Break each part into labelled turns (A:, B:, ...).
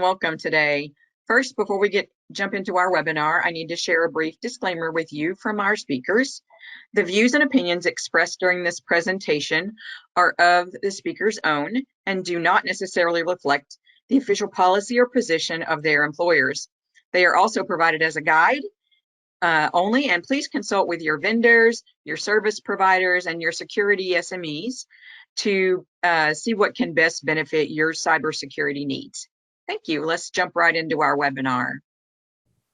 A: welcome today. First, before we jump into our webinar, I need to share a brief disclaimer with you from our speakers. The views and opinions expressed during this presentation are of the speaker's own and do not necessarily reflect the official policy or position of their employers. They are also provided as a guide only, and please consult with your vendors, your service providers, and your security SMEs to see what can best benefit your cybersecurity needs. Thank you. Let's jump right into our webinar.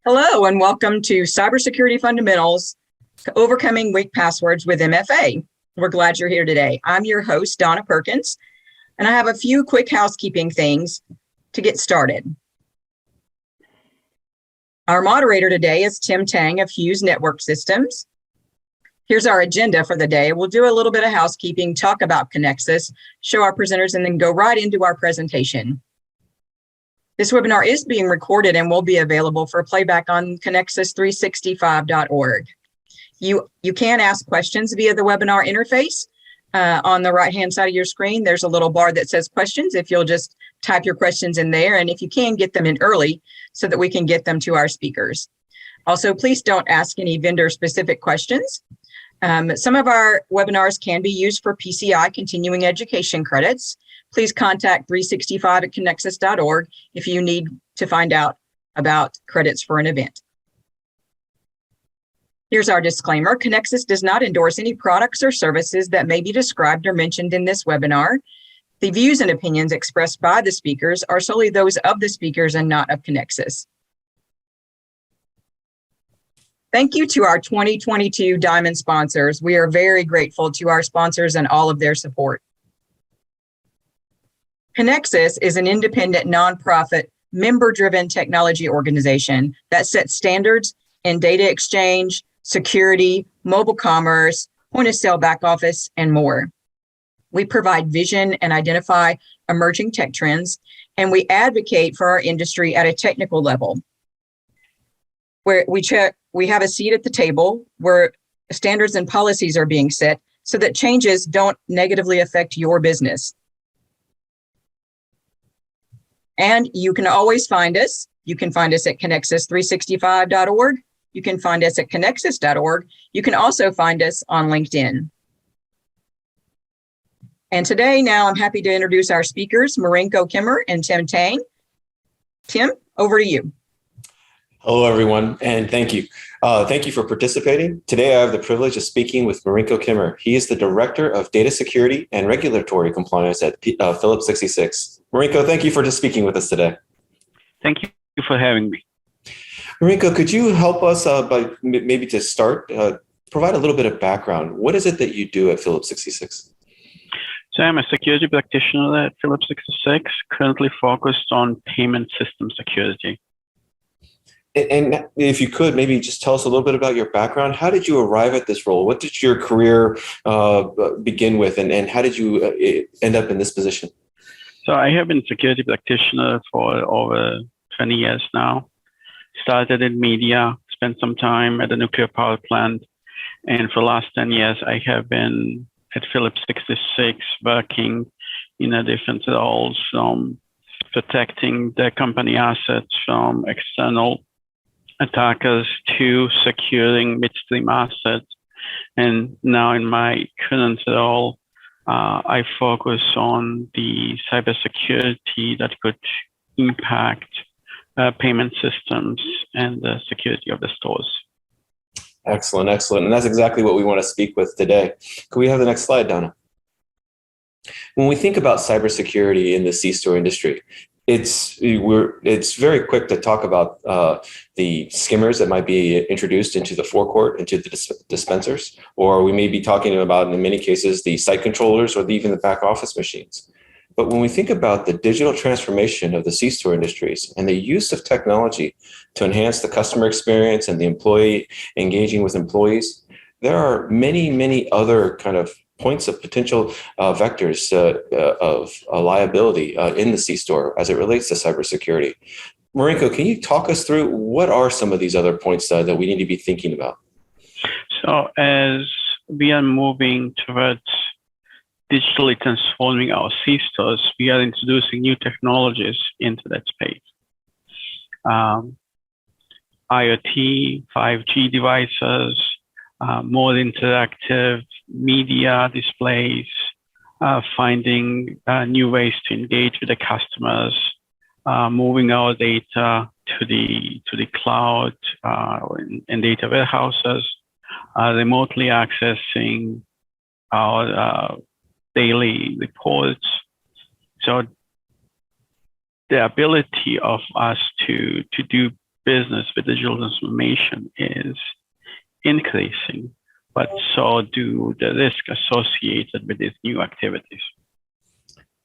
A: Hello, and welcome to Cybersecurity Fundamentals to Overcoming Weak Passwords with MFA. We're glad you're here today. I'm your host, Donna Perkins, and I have a few quick housekeeping things to get started. Our moderator today is Tim Tang of Hughes Network Systems. Here's our agenda for the day. We'll do a little bit of housekeeping, talk about Conexxus, show our presenters, and then go right into our presentation. This webinar is being recorded and will be available for playback on Conexxus365.org. You can ask questions via the webinar interface. On the right-hand side of your screen, there's a little bar that says questions. If you'll just type your questions in there, and if you can, get them in early so that we can get them to our speakers. Also, please don't ask any vendor-specific questions. Some of our webinars can be used for PCI continuing education credits. Please contact 365 at Conexxus.org if you need to find out about credits for an event. Here's our disclaimer. Conexxus does not endorse any products or services that may be described or mentioned in this webinar. The views and opinions expressed by the speakers are solely those of the speakers and not of Conexxus. Thank you to our 2022 Diamond sponsors. We are very grateful to our sponsors and all of their support. Conexxus is an independent, nonprofit, member-driven technology organization that sets standards in data exchange, security, mobile commerce, point-of-sale back office, and more. We provide vision and identify emerging tech trends, and we advocate for our industry at a technical level, where we have a seat at the table where standards and policies are being set so that changes don't negatively affect your business. And you can always find us. You can find us at Conexxus365.org. You can find us at Conexxus.org. You can also find us on LinkedIn. And today, now I'm happy to introduce our speakers, Marinko and Tim Tang. Tim, over to you.
B: Hello, everyone, and thank you. Thank you for participating. Today, I have the privilege of speaking with Marinko. He is the Director of Data Security and Regulatory Compliance at Phillips 66. Marinko, thank you for just speaking with us today.
C: Thank you for having me.
B: Marinko, could you help us by maybe to start, provide a little bit of background? What is it that you do at Phillips 66?
C: So I'm a security practitioner at Phillips 66, currently focused on payment system security.
B: And if you could, maybe just tell us a little bit about your background. How did you arrive at this role? What did your career begin with, and how did you end up in this position?
C: So I have been a security practitioner for over 20 years now. Started in media, spent some time at a nuclear power plant, and for the last 10 years, I have been at Phillips 66 working in a different roles, from protecting the company assets from external attackers to securing midstream assets. And now in my current role, I focus on the cybersecurity that could impact payment systems and the security of the stores.
B: Excellent, excellent. And that's exactly what we want to speak with today. Could we have the next slide, Donna? When we think about cybersecurity in the C-store industry, it's very quick to talk about the skimmers that might be introduced into the forecourt, into the dispensers, or we may be talking about, in many cases, the site controllers or even the back office machines. But when we think about the digital transformation of the C-store industries and the use of technology to enhance the customer experience and the employee engaging with employees, there are many, many other kind of points of potential vectors of liability in the C-store as it relates to cybersecurity. Marinko, can you talk us through what are some of these other points that we need to be thinking about?
C: So as we are moving towards digitally transforming our C-stores, we are introducing new technologies into that space. IoT, 5G devices, more interactive media displays, finding new ways to engage with the customers, moving our data to the cloud and data warehouses, remotely accessing our daily reports. So the ability of us to do business with digital transformation is increasing, but so do the risk associated with these new activities.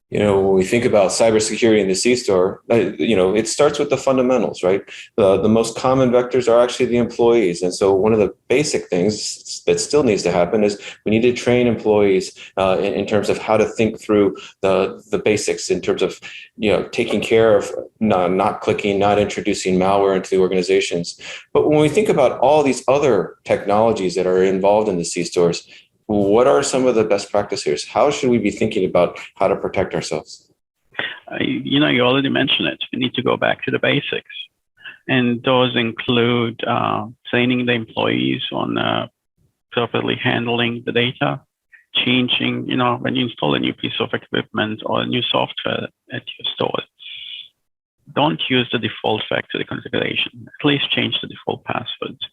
B: When we think about cybersecurity in the C-store, it starts with the fundamentals, right? The most common vectors are actually the employees. And so one of the basic things that still needs to happen is we need to train employees in terms of how to think through the basics in terms of, taking care of not clicking, not introducing malware into the organizations. But when we think about all these other technologies that are involved in the C-stores, what are some of the best practices? How should we be thinking about how to protect ourselves?
C: You already mentioned it. We need to go back to the basics. And those include training the employees on properly handling the data, changing, when you install a new piece of equipment or a new software at your store, don't use the default factory configuration. At least change the default passwords.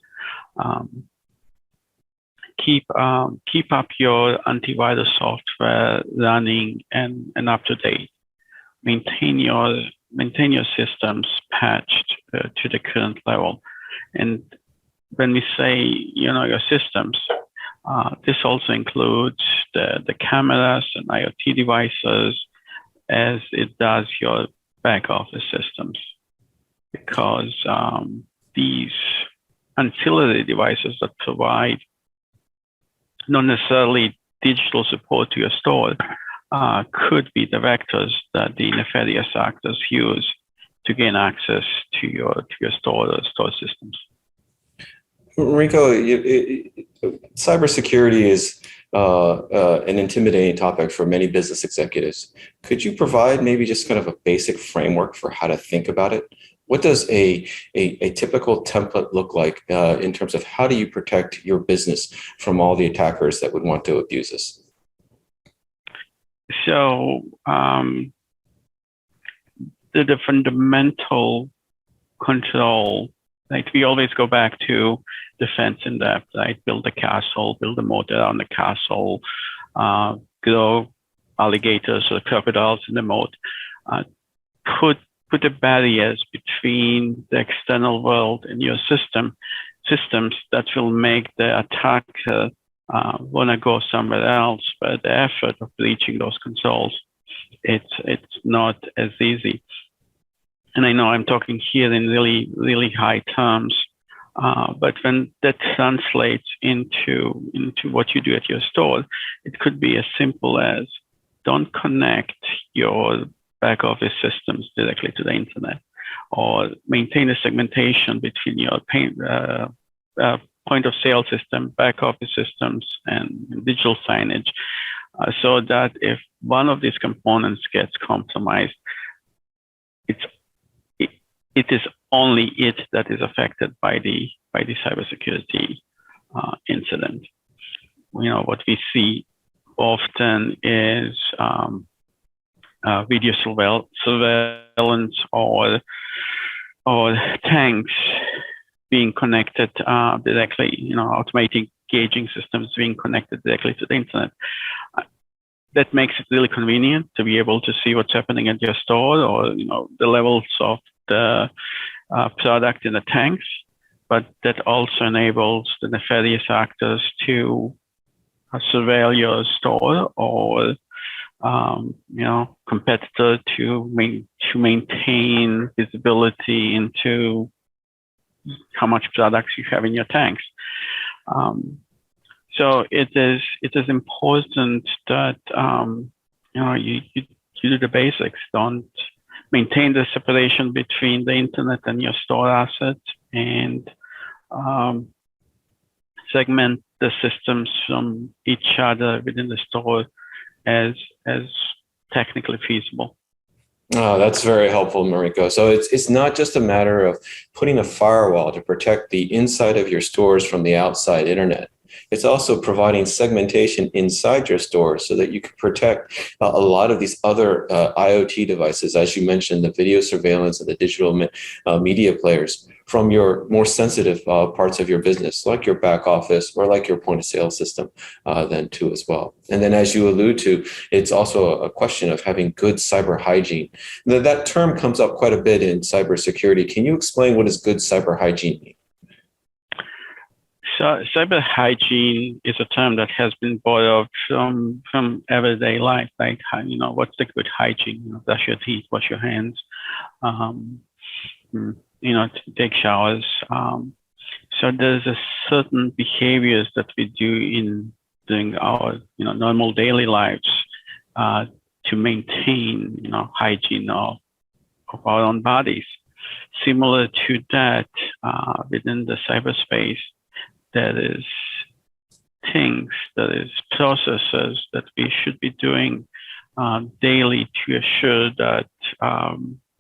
C: Keep up your antivirus software running and up to date. Maintain your systems patched to the current level. And when we say your systems, this also includes the cameras and IoT devices, as it does your back office systems, because these ancillary devices that provide not necessarily digital support to your store could be the vectors that the nefarious actors use to gain access to your store or store systems.
B: Marinko, cybersecurity is an intimidating topic for many business executives. Could you provide maybe just kind of a basic framework for how to think about it? What does a typical template look like in terms of how do you protect your business from all the attackers that would want to abuse us?
C: So the fundamental control, like we always go back to defense in depth, right? Build a castle, build a moat around the castle, grow alligators or crocodiles in the moat, put the barriers between the external world and your systems that will make the attacker want to go somewhere else. But the effort of breaching those controls, it's not as easy. And I know I'm talking here in really, really high terms, but when that translates into what you do at your store, it could be as simple as don't connect your back office systems directly to the internet, or maintain a segmentation between your point of sale system, back office systems, and digital signage, so that if one of these components gets compromised, it is only it that is affected by the cybersecurity incident. What we see often is video surveillance or tanks being connected directly, automating gauging systems being connected directly to the internet. That makes it really convenient to be able to see what's happening at your store, or the levels of the product in the tanks. But that also enables the nefarious actors to surveil your store or competitor to maintain visibility into how much products you have in your tanks. So it is important that you do the basics. Don't maintain the separation between the internet and your store assets, and segment the systems from each other within the store as technically feasible.
B: Oh, that's very helpful, Marinko. So it's not just a matter of putting a firewall to protect the inside of your stores from the outside internet. It's also providing segmentation inside your stores so that you can protect a lot of these other IoT devices, as you mentioned, the video surveillance and the digital media players from your more sensitive parts of your business, like your back office or like your point of sale system then too as well. And then as you allude to, it's also a question of having good cyber hygiene. That term comes up quite a bit in cybersecurity. Can you explain what does good cyber hygiene mean?
C: So cyber hygiene is a term that has been borrowed from everyday life, like, what's the good hygiene? Brush your teeth, wash your hands, take showers. So there's a certain behaviors that we do during our normal daily lives to maintain hygiene of our own bodies. Similar to that, within the cyberspace, there is things, there is processes that we should be doing daily to assure that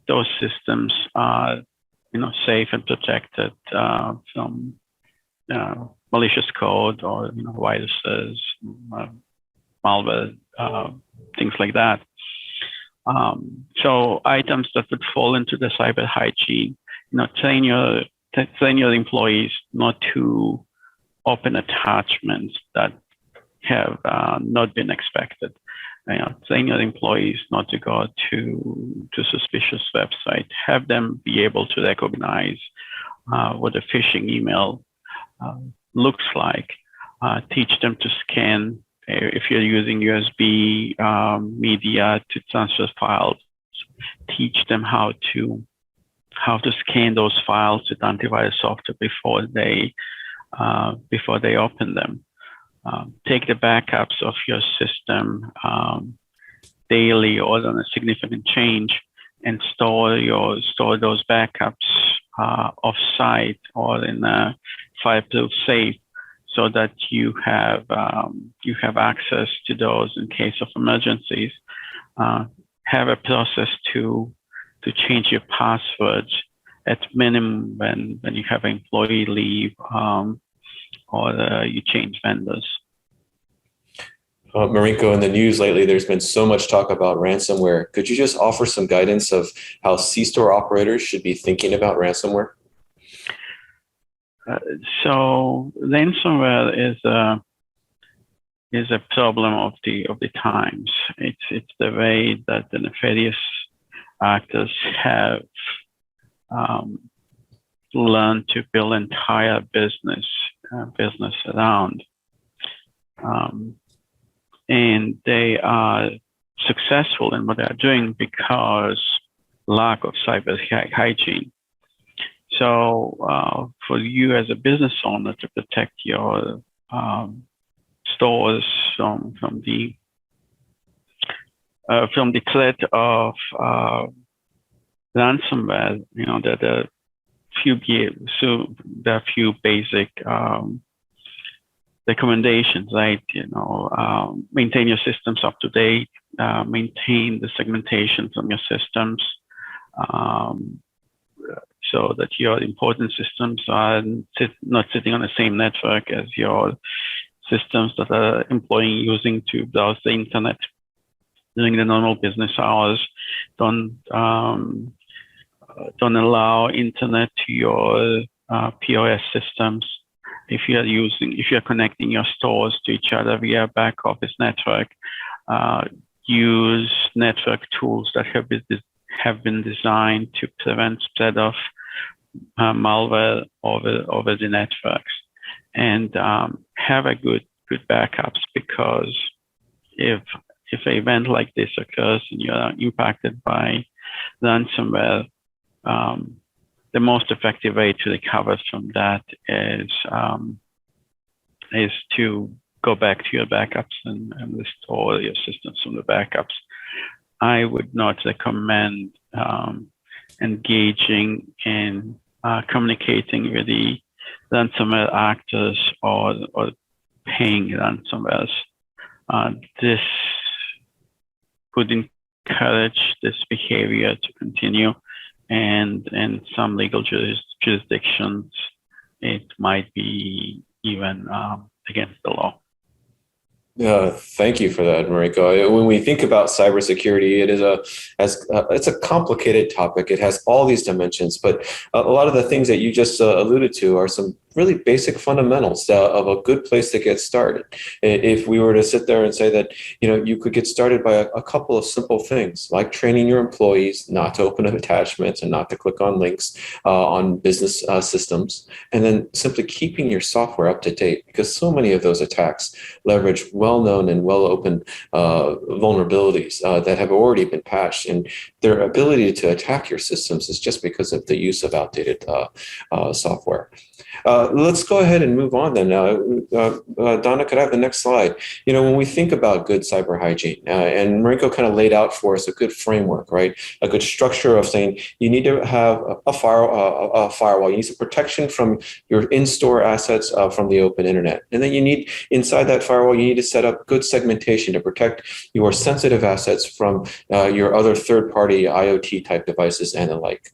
C: those systems are safe and protected from malicious code or viruses, malware, things like that. So items that would fall into the cyber hygiene, train your employees not to open attachments that have not been expected. Train your employees not to go to suspicious website. Have them be able to recognize what a phishing email looks like. Teach them to scan if you're using USB media to transfer files. Teach them how to scan those files with antivirus software before they open them. Take the backups of your system daily or on a significant change, and store those backups off-site or in a fireproof safe, so that you have access to those in case of emergencies. Have a process to change your passwords at minimum when you have an employee leave or you change vendors.
B: Marinko, in the news lately, there's been so much talk about ransomware. Could you just offer some guidance of how C-store operators should be thinking about ransomware?
C: So ransomware is a problem of the times. It's the way that the nefarious actors have learned to build entire business around, and they are successful in what they are doing because lack of cyber hygiene. So for you as a business owner to protect your stores from the threat of ransomware, there are few basic recommendations, right? Maintain your systems up to date, maintain the segmentation from your systems, so that your important systems are not sitting on the same network as your systems that are using to browse the internet during the normal business hours. Don't allow internet to your POS systems. If you're connecting your stores to each other via back office network, use network tools that have been designed to prevent spread of malware over the networks, and have a good backups, because if an event like this occurs and you're impacted by ransomware, the most effective way to recover from that is to go back to your backups and restore your systems from the backups. I would not recommend engaging in communicating with the ransomware actors or paying ransomwares. This could encourage this behavior to continue. And in some legal jurisdictions, it might be even against the law.
B: Thank you for that, Marinko. When we think about cybersecurity, it's a complicated topic. It has all these dimensions, but a lot of the things that you just alluded to are some really basic fundamentals of a good place to get started. If we were to sit there and say that, you could get started by a couple of simple things, like training your employees not to open up attachments and not to click on links on business systems, and then simply keeping your software up to date, because so many of those attacks leverage well-known and well-opened vulnerabilities that have already been patched, and their ability to attack your systems is just because of the use of outdated software. Let's go ahead and move on then. Donna, could I have the next slide? When we think about good cyber hygiene, and Marinko kind of laid out for us a good framework, right? A good structure of saying you need to have a firewall. You need some protection from your in-store assets from the open internet. And then you need, inside that firewall, you need to set up good segmentation to protect your sensitive assets from your other third-party IoT type devices and the like.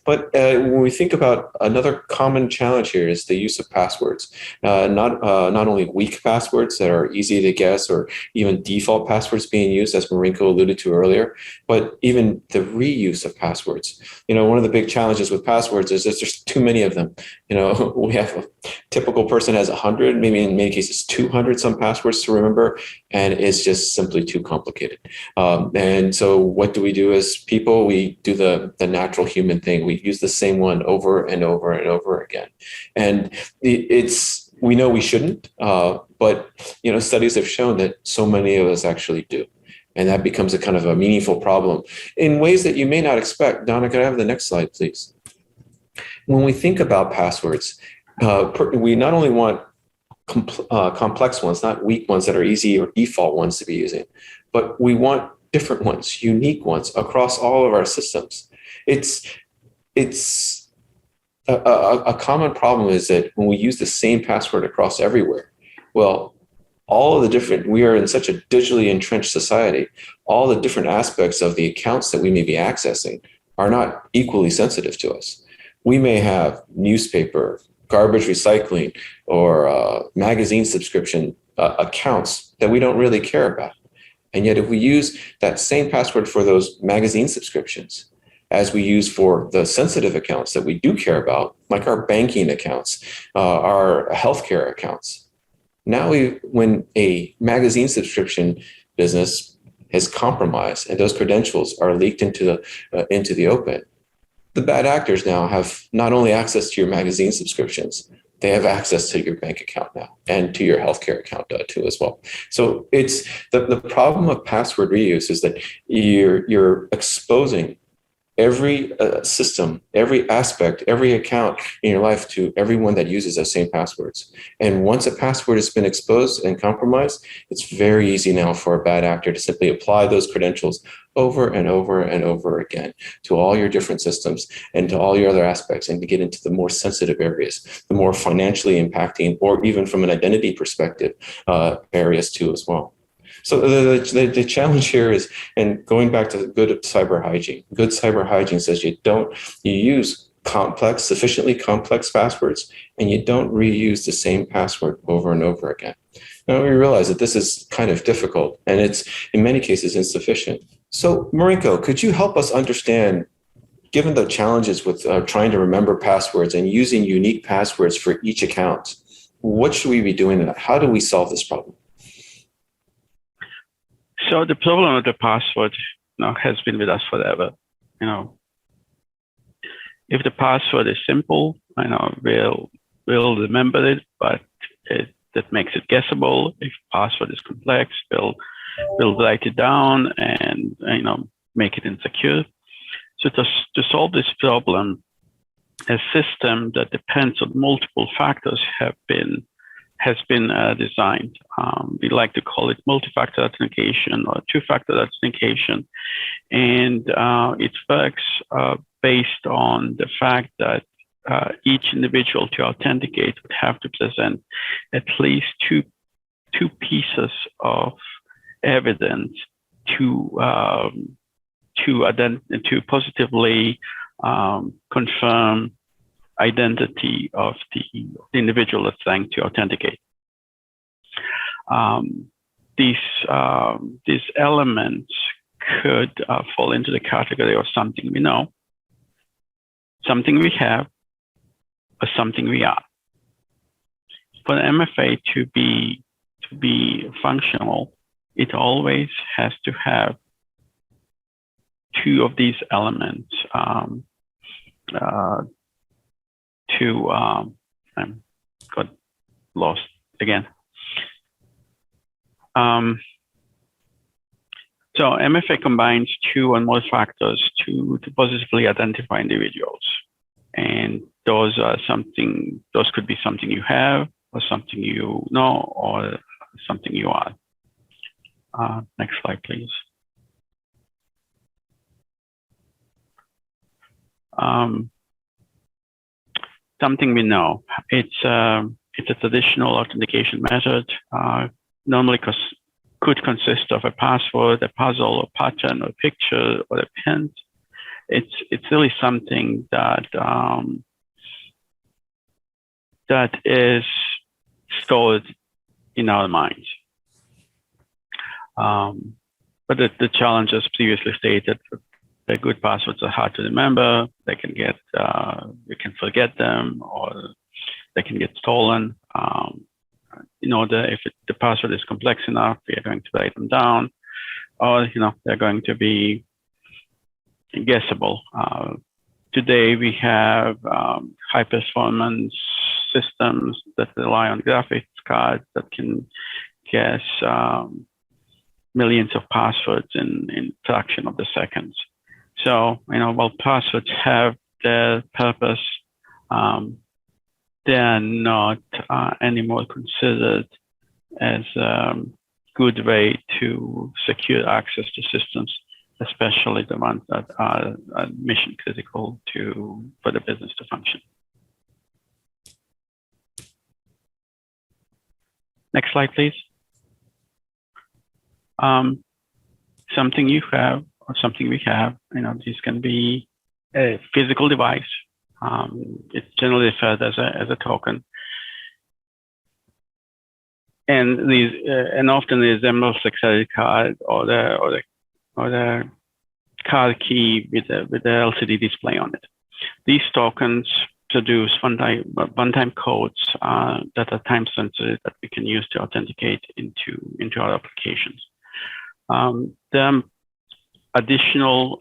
B: But when we think about another common challenge here is the use of passwords, not only weak passwords that are easy to guess or even default passwords being used, as Marinko alluded to earlier, but even the reuse of passwords. One of the big challenges with passwords is that there's too many of them. We have a typical person has 100, maybe in many cases 200 some passwords to remember, and it's just simply too complicated. And so what do we do as people? We do the natural human thing. We use the same one over and over and over again. And we know we shouldn't, but studies have shown that so many of us actually do. And that becomes a kind of a meaningful problem in ways that you may not expect. Donna, could I have the next slide, please? When we think about passwords, we not only want complex ones, not weak ones that are easy or default ones to be using, but we want different ones, unique ones across all of our systems. It's a common problem is that when we use the same password across everywhere, well, we are in such a digitally entrenched society, all the different aspects of the accounts that we may be accessing are not equally sensitive to us. We may have newspaper, garbage recycling, or magazine subscription accounts that we don't really care about. And yet if we use that same password for those magazine subscriptions, as we use for the sensitive accounts that we do care about, like our banking accounts, our healthcare accounts. Now, when a magazine subscription business is compromised and those credentials are leaked into the open, the bad actors now have not only access to your magazine subscriptions, they have access to your bank account now and to your healthcare account too as well. So it's the problem of password reuse is that you're exposing every system, every aspect, every account in your life to everyone that uses those same passwords. And once a password has been exposed and compromised, it's very easy now for a bad actor to simply apply those credentials over and over and over again to all your different systems and to all your other aspects, and to get into the more sensitive areas, the more financially impacting, or even from an identity perspective, areas too as well. So the challenge here is, and going back to good cyber hygiene says you use sufficiently complex passwords, and you don't reuse the same password over and over again. Now we realize that this is kind of difficult, and it's in many cases insufficient. So Marinko, could you help us understand, given the challenges with trying to remember passwords and using unique passwords for each account, what should we be doing? How do we solve this problem?
C: So the problem with the password has been with us forever. If the password is simple, we'll remember it, but that makes it guessable. If password is complex, we'll write it down and make it insecure. So to solve this problem, a system that depends on multiple factors has been designed. We like to call it multi-factor authentication or two-factor authentication. And it works based on the fact that each individual to authenticate would have to present at least two pieces of evidence to to positively confirm identity of the individual that's trying to authenticate. These elements could fall into the category of something we know, something we have, or something we are. For an MFA to be functional, it always has to have two of these elements I got lost again. So MFA combines two and more factors to positively identify individuals. And those could be something you have, or something you know, or something you are. Next slide, please. Something we know. It's a traditional authentication method. Normally could consist of a password, a puzzle, a pattern, or a picture, or a pin. It's really something that that is stored in our minds. But the challenge, as previously stated, the good passwords are hard to remember. They can get, you can forget them, or they can get stolen. If the password is complex enough, we are going to write them down, or they're going to be guessable. Today we have high performance systems that rely on graphics cards that can guess millions of passwords in fraction of the seconds. So, while passwords have their purpose, they are not anymore considered as a good way to secure access to systems, especially the ones that are mission critical for the business to function. Next slide, please. Something you have, or something we have, this can be a physical device. It's generally referred as a token, and often it resembles the credit card or the card key with the LCD display on it. These tokens produce one-time codes that are time sensitive that we can use to authenticate into our applications. The additional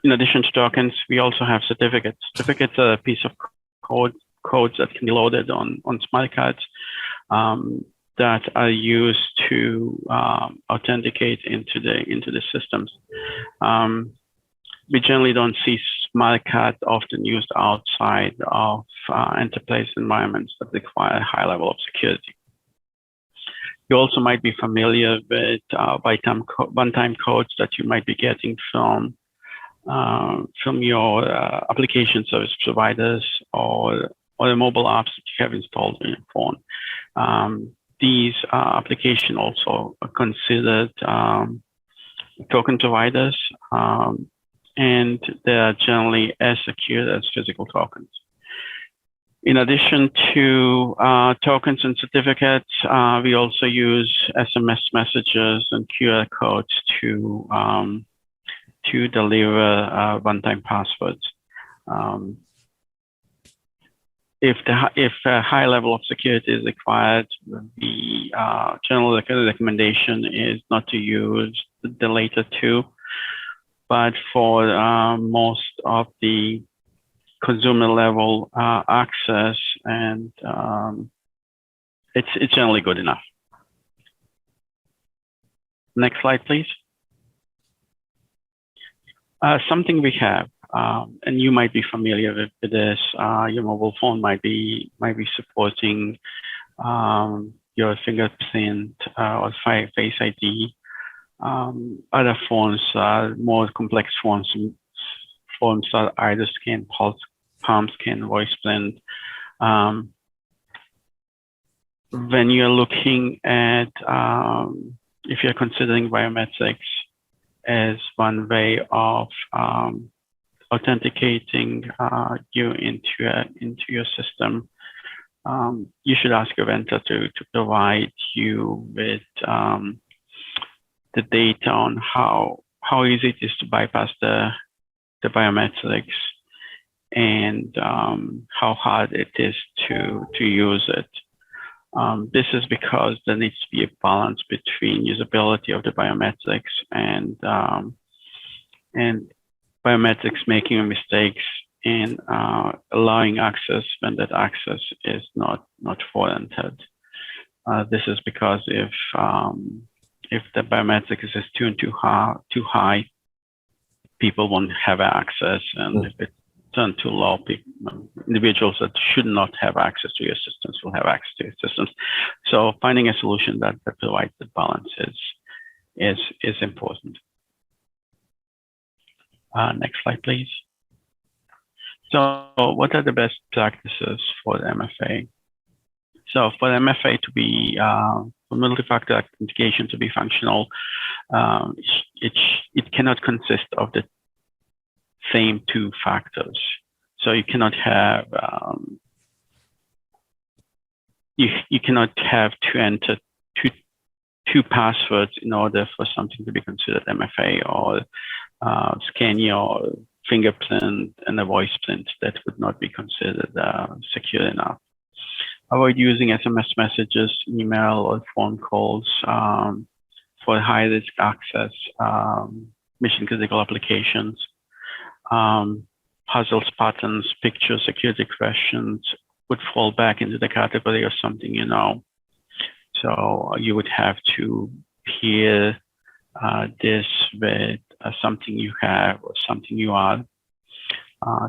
C: in addition to tokens, we also have certificates. Certificates are a piece of codes that can be loaded on smart cards that are used to authenticate into the systems. We generally don't see smart cards often used outside of enterprise environments that require a high level of security. You also might be familiar with one-time codes that you might be getting from your application service providers or the mobile apps that you have installed on your phone. These applications also are considered token providers, and they are generally as secure as physical tokens. In addition to tokens and certificates, we also use SMS messages and QR codes to deliver one-time passwords. If a high level of security is required, the general recommendation is not to use the later two, but for most of the consumer level access, and it's generally good enough. Next slide, please. Something we have, and you might be familiar with this. Your mobile phone might be supporting your fingerprint or face ID. Other phones, more complex phones that either scan pulse, palm scan, voice blend. When you're looking at, if you're considering biometrics, as one way of authenticating you into your system. You should ask your vendor to provide you with the data on how easy it is to bypass the biometrics, and how hard it is to use it. This is because there needs to be a balance between usability of the biometrics and biometrics making mistakes in allowing access when that access is not warranted. This is because if the biometrics is too high, people won't have access, and if it's turned too low, individuals that should not have access to your systems will have access to your systems. So finding a solution that provides the balance is important. Next slide, please. So what are the best practices for the MFA? So for the MFA to be, for multi-factor authentication to be functional, it cannot consist of the same two factors. So you cannot have, you cannot have to enter two passwords in order for something to be considered MFA, or scan your fingerprint and a voice print. That would not be considered secure enough. Avoid using SMS messages, email, or phone calls for high-risk access, mission-critical applications. Puzzles, patterns, pictures, security questions would fall back into the category of something you know. So you would have to pair this with something you have or something you are.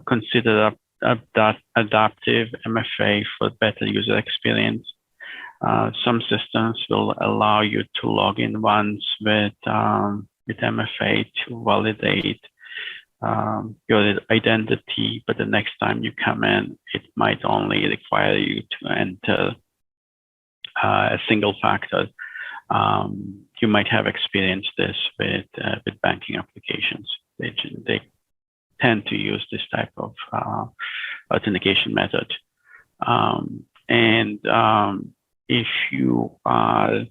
C: Consider that adaptive MFA for better user experience. Some systems will allow you to log in once with MFA to validate your identity, but the next time you come in, it might only require you to enter a single factor. You might have experienced this with banking applications. They tend to use this type of authentication method. If you are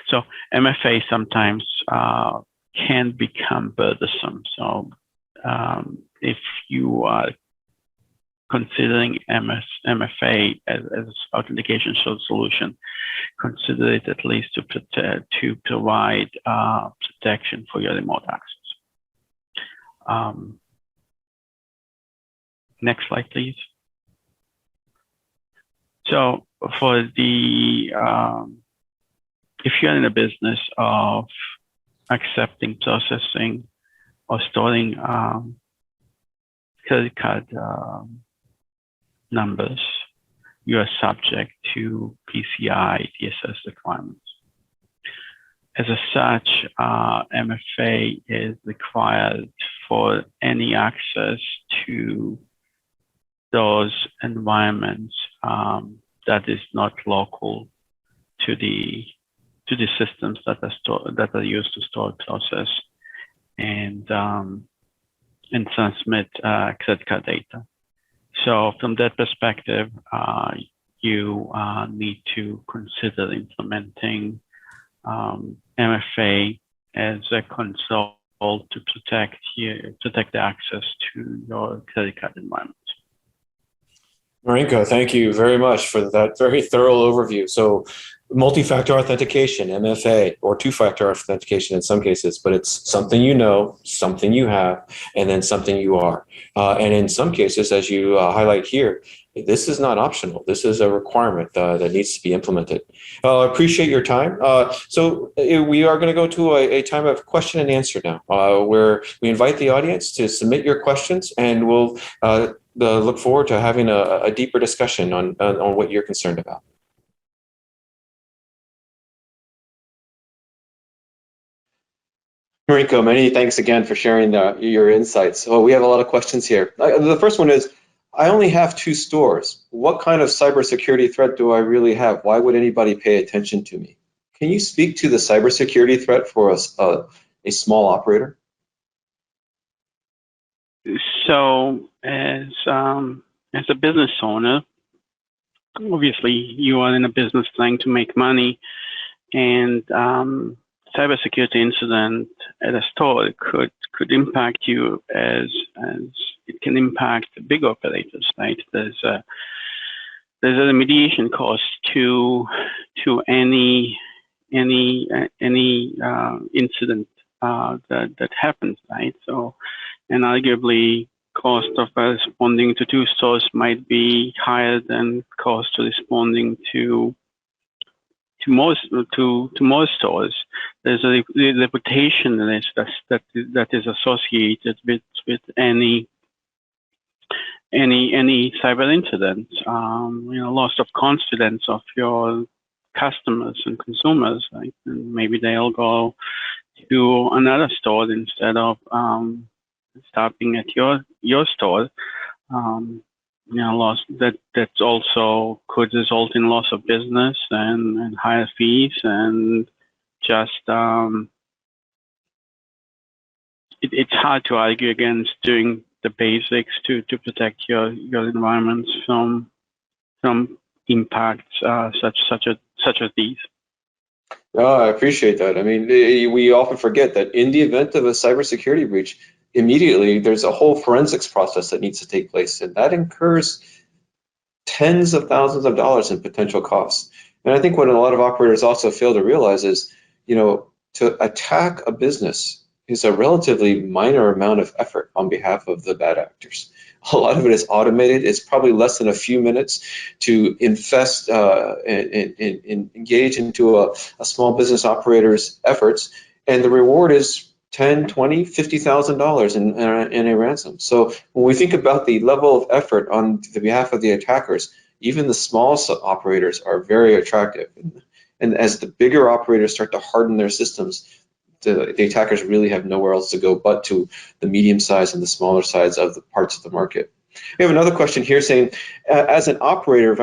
C: so MFA sometimes can become burdensome. So if you are considering MFA as authentication solution, consider it at least to provide protection for your remote access. Next slide, please. So for the if you're in a business of accepting, processing, or storing credit card numbers, you are subject to PCI DSS requirements. As such, MFA is required for any access to those environments that is not local to the systems that are used to store, process, and transmit credit card data. So from that perspective, you need to consider implementing MFA as a control to protect the access to your credit card environment.
B: Marinko, thank you very much for that very thorough overview. So multi-factor authentication, MFA, or two-factor authentication in some cases, but it's something you know, something you have, and then something you are. And in some cases, as you highlight here, this is not optional. This is a requirement that needs to be implemented. I appreciate your time. So we are going to go to a time of question and answer now, where we invite the audience to submit your questions, and we'll look forward to having a deeper discussion on what you're concerned about. Marinko, many thanks again for sharing your insights. Well, we have a lot of questions here. The first one is, I only have 2 stores. What kind of cybersecurity threat do I really have? Why would anybody pay attention to me? Can you speak to the cybersecurity threat for a small operator?
C: So, as a business owner, obviously you are in a business trying to make money, and cybersecurity incident at a store could impact you as it can impact big operators, right? There's a remediation cost to any incident that happens, right? So, and arguably cost of responding to 2 stores might be higher than cost to responding to most stores. There's a reputation risk that is associated with any cyber incident. Loss of confidence of your customers and consumers, right? And maybe they'll go to another store instead of stopping at your store. Loss that also could result in loss of business and higher fees, and just it's hard to argue against doing the basics to protect your environments from impacts such as these.
B: Oh, I appreciate that. I mean, we often forget that in the event of a cybersecurity breach, immediately there's a whole forensics process that needs to take place, and that incurs tens of thousands of dollars in potential costs. And I think what a lot of operators also fail to realize is, to attack a business is a relatively minor amount of effort on behalf of the bad actors. A lot of it is automated. It's probably less than a few minutes to infest and engage into a small business operator's efforts, and the reward is $10, $20, $50,000 in a ransom. So when we think about the level of effort on the behalf of the attackers, even the small operators are very attractive. And as the bigger operators start to harden their systems, the attackers really have nowhere else to go but to the medium size and the smaller size of the parts of the market. We have another question here saying, as an operator, if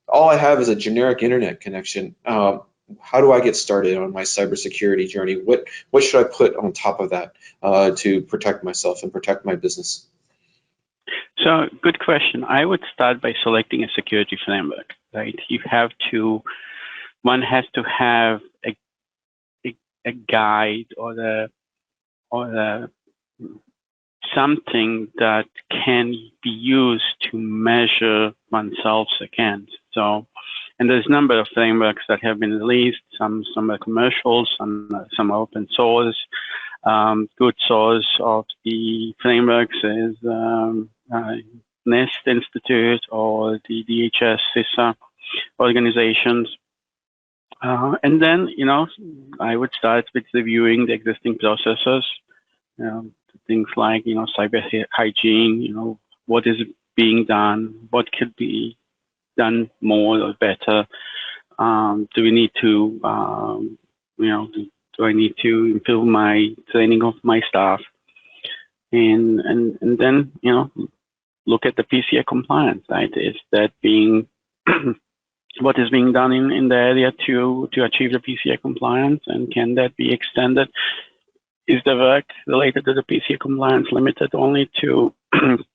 B: all I have is a generic internet connection, how do I get started on my cybersecurity journey? What should I put on top of that to protect myself and protect my business?
C: So, good question. I would start by selecting a security framework, right? One has to have a guide or something that can be used to measure oneself against. So, and there's a number of frameworks that have been released. Some are commercial, some are open source. Good source of the frameworks is NIST Institute or the DHS CISA organizations. And then, I would start with reviewing the existing processes, things like, cyber hygiene, what is being done, what could be done more or better. Do we need to, do I need to improve my training of my staff? And then, look at the PCI compliance, right? Is that being what is being done in the area to achieve the PCI compliance, and can that be extended? Is the work related to the PCI compliance limited only to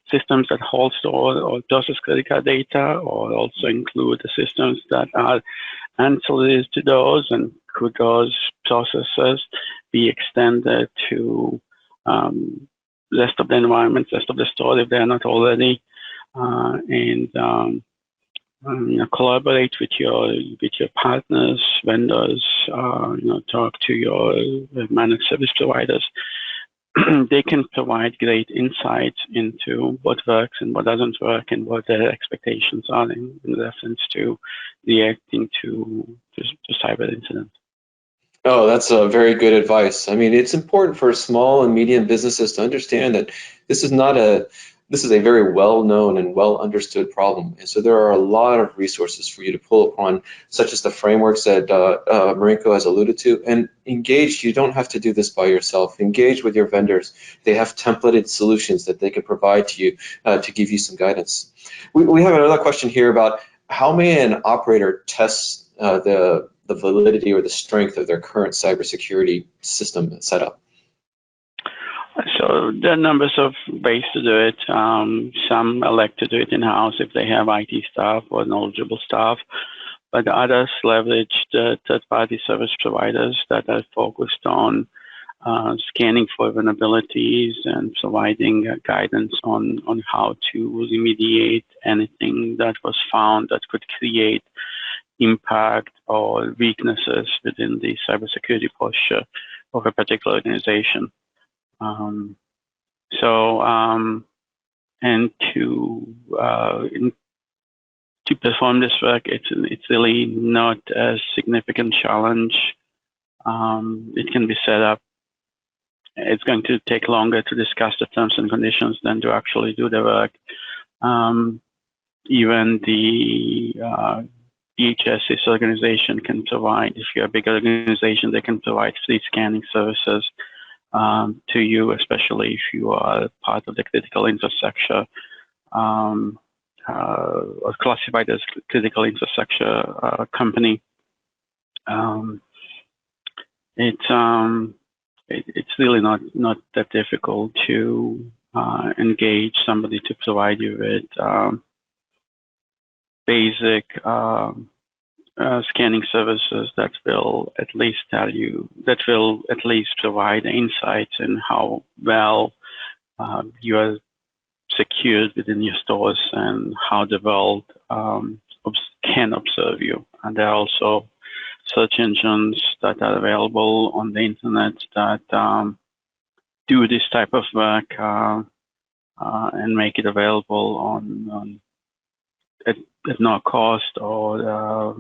C: systems that hold, store, or process critical data, or also include the systems that are ancillary to those, and could those processes be extended to rest of the environment, rest of the store if they are not already, collaborate with your partners, vendors, talk to your managed service providers. They can provide great insights into what works and what doesn't work, and what their expectations are in reference to reacting to cyber incidents.
B: Oh, that's a very good advice. I mean, it's important for small and medium businesses to understand that this is a very well-known and well-understood problem. And so there are a lot of resources for you to pull upon, such as the frameworks that Marinko has alluded to. And engage, you don't have to do this by yourself. Engage with your vendors. They have templated solutions that they can provide to you to give you some guidance. We have another question here about how may an operator test the the validity or the strength of their current cybersecurity system setup?
C: So there are numbers of ways to do it. Some elect to do it in-house if they have IT staff or knowledgeable staff, but others leverage the third-party service providers that are focused on scanning for vulnerabilities and providing guidance on how to remediate anything that was found that could create impact or weaknesses within the cybersecurity posture of a particular organization. And to perform this work, it's really not a significant challenge. It can be set up. It's going to take longer to discuss the terms and conditions than to actually do the work. Even the DHS organization can provide, if you're a big organization, they can provide free scanning services to you, especially if you are part of the critical infrastructure or classified as critical infrastructure company. It's really not that difficult to engage somebody to provide you with basic scanning services that will at least provide insights in how well you are secured within your stores and how the world can observe you. And there are also search engines that are available on the internet that do this type of work and make it available on at no cost, or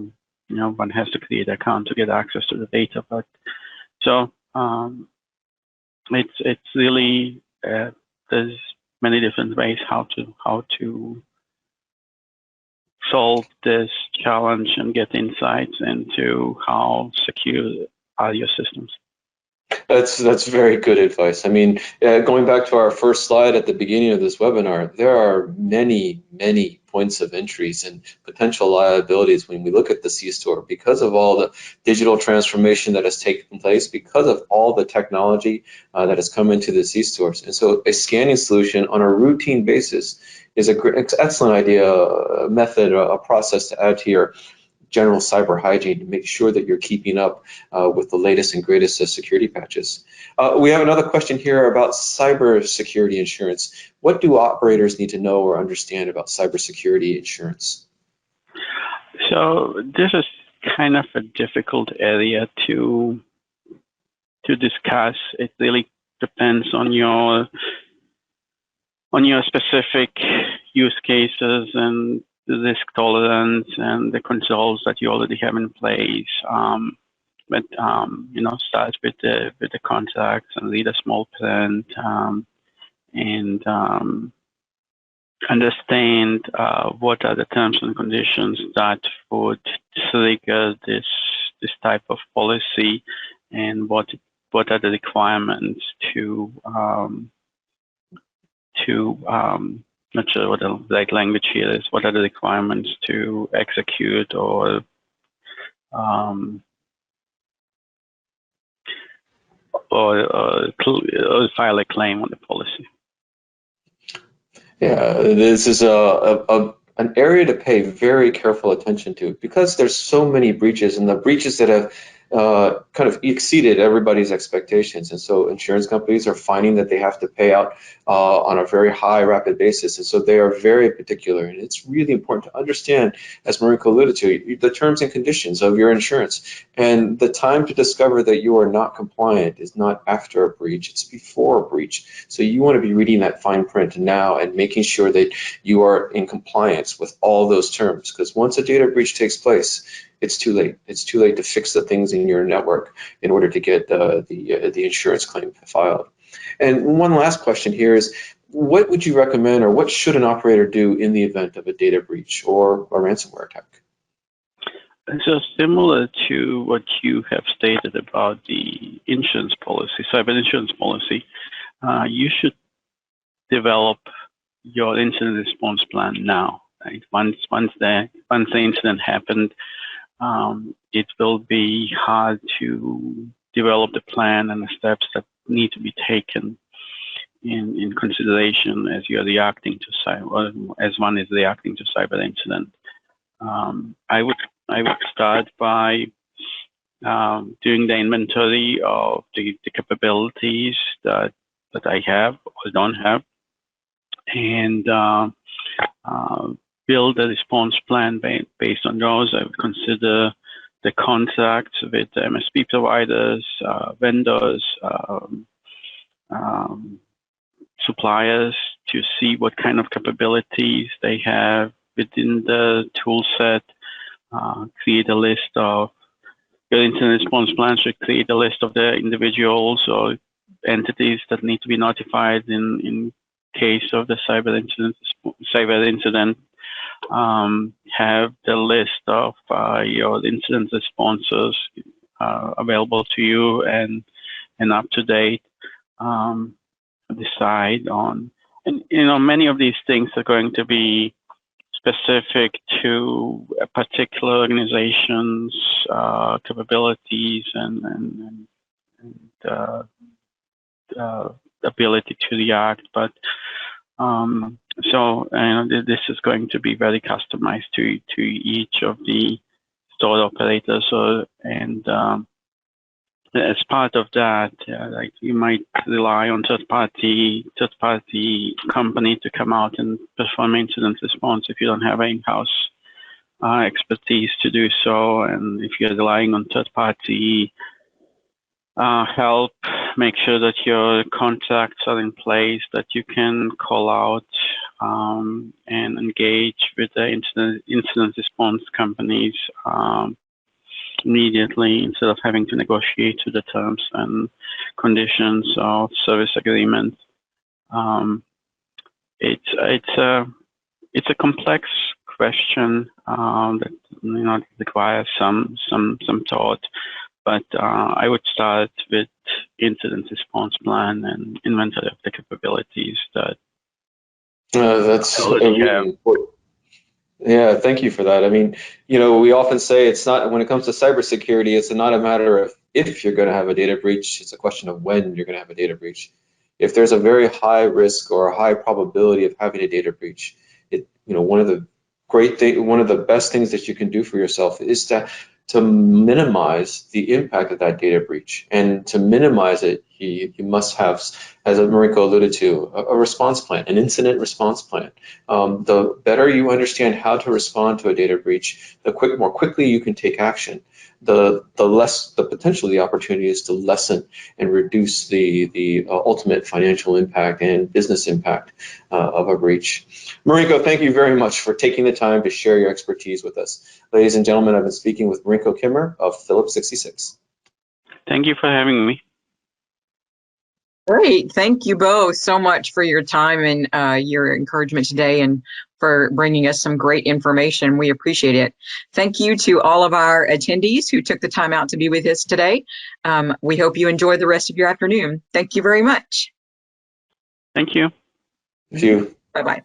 C: one has to create an account to get access to the data. But so it's really there's many different ways how to solve this challenge and get insights into how secure are your systems.
B: That's very good advice. I mean, going back to our first slide at the beginning of this webinar, there are many points of entries and potential liabilities when we look at the C-store because of all the digital transformation that has taken place, because of all the technology that has come into the C-stores. And so a scanning solution on a routine basis is an excellent idea, a method, a process to add to your general cyber hygiene to make sure that you're keeping up with the latest and greatest security patches. We have another question here about cybersecurity insurance. What do operators need to know or understand about cybersecurity insurance?
C: So this is kind of a difficult area to discuss. It really depends on your specific use cases and the risk tolerance and the controls that you already have in place. But start with the contracts and read a small print and understand what are the terms and conditions that would trigger this type of policy, and what are the requirements to not sure what the right language here is. What are the requirements to execute or file a claim on the policy?
B: Yeah, this is an area to pay very careful attention to because there's so many breaches, and the breaches that have kind of exceeded everybody's expectations. And so insurance companies are finding that they have to pay out on a very high, rapid basis. And so they are very particular. And it's really important to understand, as Marinko alluded to, the terms and conditions of your insurance. And the time to discover that you are not compliant is not after a breach, it's before a breach. So you want to be reading that fine print now and making sure that you are in compliance with all those terms. Because once a data breach takes place, it's too late. It's too late to fix the things in your network in order to get the insurance claim filed. And one last question here is, what would you recommend, or what should an operator do in the event of a data breach or a ransomware attack?
C: So similar to what you have stated about the insurance policy, cyber insurance policy, you should develop your incident response plan now. Right? Once the incident happened, it will be hard to develop the plan and the steps that need to be taken in consideration as you're reacting to cyber, as one is reacting to cyber incident. I would start by doing the inventory of the capabilities that I have or don't have, and build a response plan based on those. I would consider the contracts with the MSP providers, vendors, suppliers, to see what kind of capabilities they have within the tool set. Create a list of your incident response plan should create a list of the individuals or entities that need to be notified in case of the cyber incident. Have the list of your incident responses available to you and up to date. Decide on, and many of these things are going to be specific to a particular organization's capabilities and ability to react, but this is going to be very customized to each of the store operators, and as part of that, like you might rely on third party company to come out and perform incident response if you don't have in-house expertise to do so, and if you're relying on third party help, make sure that your contracts are in place, that you can call out and engage with the incident response companies immediately, instead of having to negotiate to the terms and conditions of service agreement. It's a complex question that requires some thought. But I would start with incident response plan and inventory of the capabilities that
B: that's really important. Yeah, thank you for that. I mean, we often say it's not, when it comes to cybersecurity, it's not a matter of if you're going to have a data breach, it's a question of when you're going to have a data breach. If there's a very high risk or a high probability of having a data breach, one of the best things that you can do for yourself is to minimize the impact of that data breach. And to minimize it, you must have, as Marinko alluded to, a response plan, an incident response plan. The better you understand how to respond to a data breach, the more quickly you can take action, the less the potential, the opportunity is to lessen and reduce the ultimate financial impact and business impact of a breach. Marinko, thank you very much for taking the time to share your expertise with us. Ladies and gentlemen, I've been speaking with Marinko Kimmer of Phillips 66.
C: Thank you for having me.
A: Great. Thank you both so much for your time and your encouragement today, and for bringing us some great information. We appreciate it. Thank you to all of our attendees who took the time out to be with us today. We hope you enjoy the rest of your afternoon. Thank you very much.
C: Thank you.
B: Thank you.
A: Bye-bye.